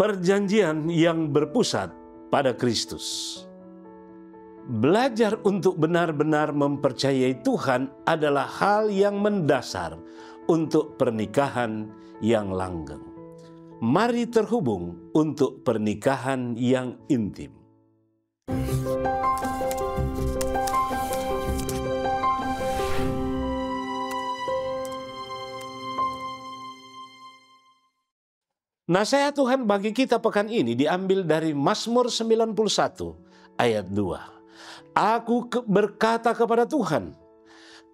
Perjanjian yang berpusat pada Kristus. Belajar untuk benar-benar mempercayai Tuhan adalah hal yang mendasar untuk pernikahan yang langgeng. Mari terhubung untuk pernikahan yang intim. Nasihat Tuhan bagi kita pekan ini diambil dari Mazmur 91 ayat 2. Aku berkata kepada Tuhan,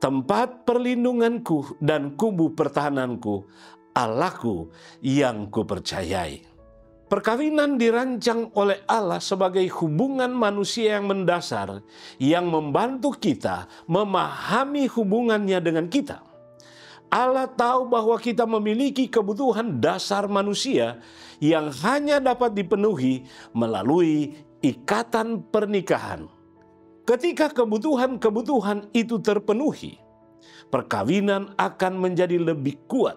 tempat perlindunganku dan kubu pertahananku, Allahku yang kupercayai. Perkawinan dirancang oleh Allah sebagai hubungan manusia yang mendasar, yang membantu kita memahami hubungannya dengan kita. Allah tahu bahwa kita memiliki kebutuhan dasar manusia yang hanya dapat dipenuhi melalui ikatan pernikahan. Ketika kebutuhan-kebutuhan itu terpenuhi, perkawinan akan menjadi lebih kuat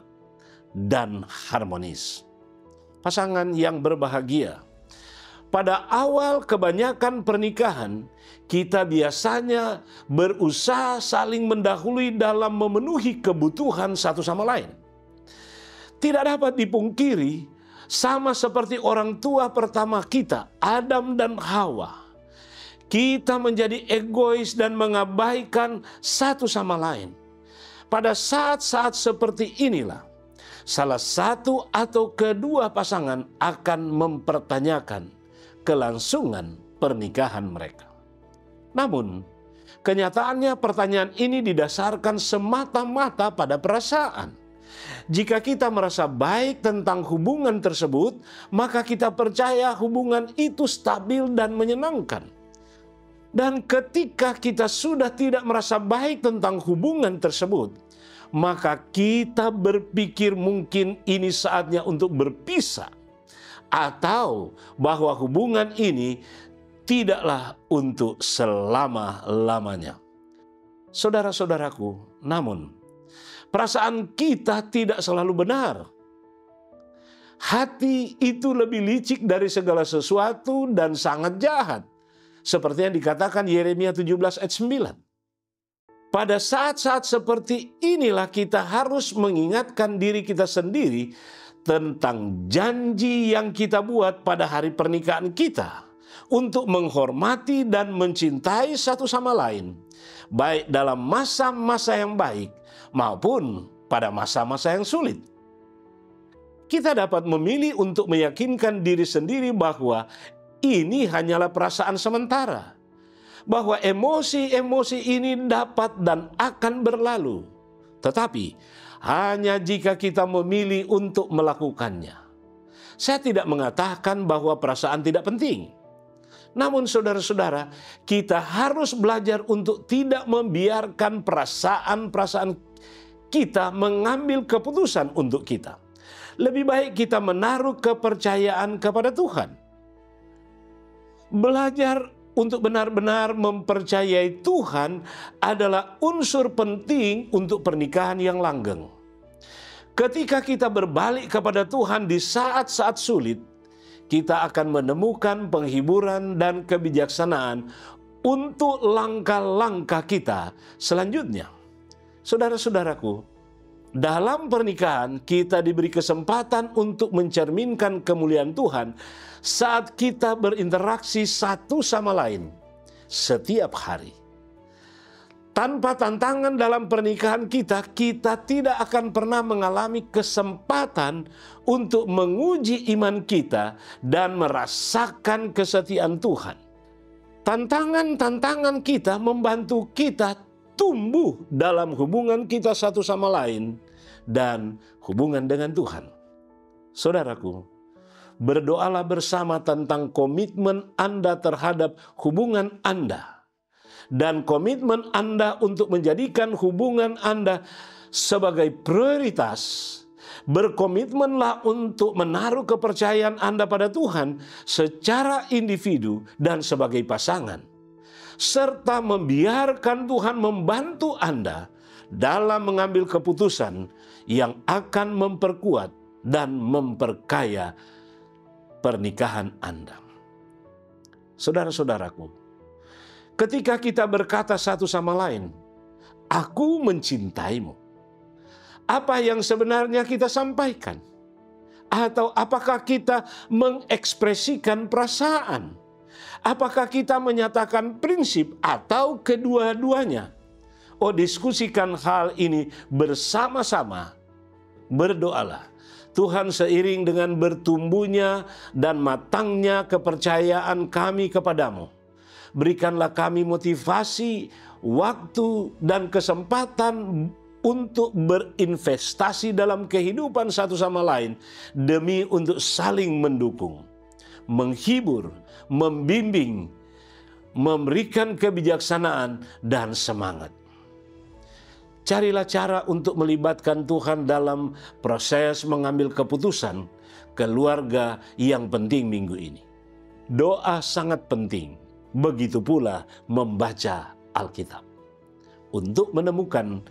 dan harmonis. Pasangan yang berbahagia. Pada awal kebanyakan pernikahan, kita biasanya berusaha saling mendahului dalam memenuhi kebutuhan satu sama lain. Tidak dapat dipungkiri, sama seperti orang tua pertama kita, Adam dan Hawa, kita menjadi egois dan mengabaikan satu sama lain. Pada saat-saat seperti inilah, salah satu atau kedua pasangan akan mempertanyakan kelangsungan pernikahan mereka. Namun, kenyataannya pertanyaan ini didasarkan semata-mata pada perasaan. Jika kita merasa baik tentang hubungan tersebut, maka kita percaya hubungan itu stabil dan menyenangkan. Dan ketika kita sudah tidak merasa baik tentang hubungan tersebut, maka kita berpikir mungkin ini saatnya untuk berpisah, atau bahwa hubungan ini tidaklah untuk selama-lamanya. Saudara-saudaraku, namun perasaan kita tidak selalu benar. Hati itu lebih licik dari segala sesuatu dan sangat jahat, seperti yang dikatakan Yeremia 17 ayat 9. Pada saat-saat seperti inilah kita harus mengingatkan diri kita sendiri tentang janji yang kita buat pada hari pernikahan kita untuk menghormati dan mencintai satu sama lain, baik dalam masa-masa yang baik maupun pada masa-masa yang sulit. Kita dapat memilih untuk meyakinkan diri sendiri bahwa ini hanyalah perasaan sementara, bahwa emosi-emosi ini dapat dan akan berlalu, tetapi hanya jika kita memilih untuk melakukannya. Saya tidak mengatakan bahwa perasaan tidak penting. Namun saudara-saudara, kita harus belajar untuk tidak membiarkan perasaan-perasaan kita mengambil keputusan untuk kita. Lebih baik kita menaruh kepercayaan kepada Tuhan. Belajar untuk benar-benar mempercayai Tuhan adalah unsur penting untuk pernikahan yang langgeng. Ketika kita berbalik kepada Tuhan di saat-saat sulit, kita akan menemukan penghiburan dan kebijaksanaan untuk langkah-langkah kita selanjutnya. Saudara-saudaraku, dalam pernikahan kita diberi kesempatan untuk mencerminkan kemuliaan Tuhan saat kita berinteraksi satu sama lain setiap hari. Tanpa tantangan dalam pernikahan kita, kita tidak akan pernah mengalami kesempatan untuk menguji iman kita dan merasakan kesetiaan Tuhan. Tantangan-tantangan kita membantu kita tumbuh dalam hubungan kita satu sama lain dan hubungan dengan Tuhan. Saudaraku, berdoalah bersama tentang komitmen Anda terhadap hubungan Anda dan komitmen Anda untuk menjadikan hubungan Anda sebagai prioritas. Berkomitmenlah untuk menaruh kepercayaan Anda pada Tuhan secara individu dan sebagai pasangan, serta membiarkan Tuhan membantu Anda dalam mengambil keputusan yang akan memperkuat dan memperkaya pernikahan Anda. Saudara-saudaraku, ketika kita berkata satu sama lain, "Aku mencintaimu," apa yang sebenarnya kita sampaikan? Atau apakah kita mengekspresikan perasaan? Apakah kita menyatakan prinsip atau kedua-duanya? Oh, diskusikan hal ini bersama-sama. Berdoalah. Tuhan, seiring dengan bertumbuhnya dan matangnya kepercayaan kami kepadamu, berikanlah kami motivasi, waktu, dan kesempatan untuk berinvestasi dalam kehidupan satu sama lain demi untuk saling mendukung, menghibur, membimbing, memberikan kebijaksanaan dan semangat. Carilah cara untuk melibatkan Tuhan dalam proses mengambil keputusan keluarga yang penting minggu ini. Doa sangat penting, begitu pula membaca Alkitab untuk menemukan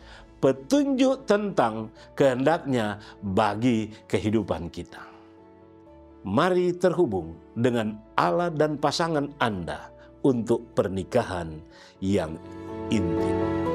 petunjuk tentang kehendaknya bagi kehidupan kita. Mari terhubung dengan Allah dan pasangan Anda untuk pernikahan yang intim.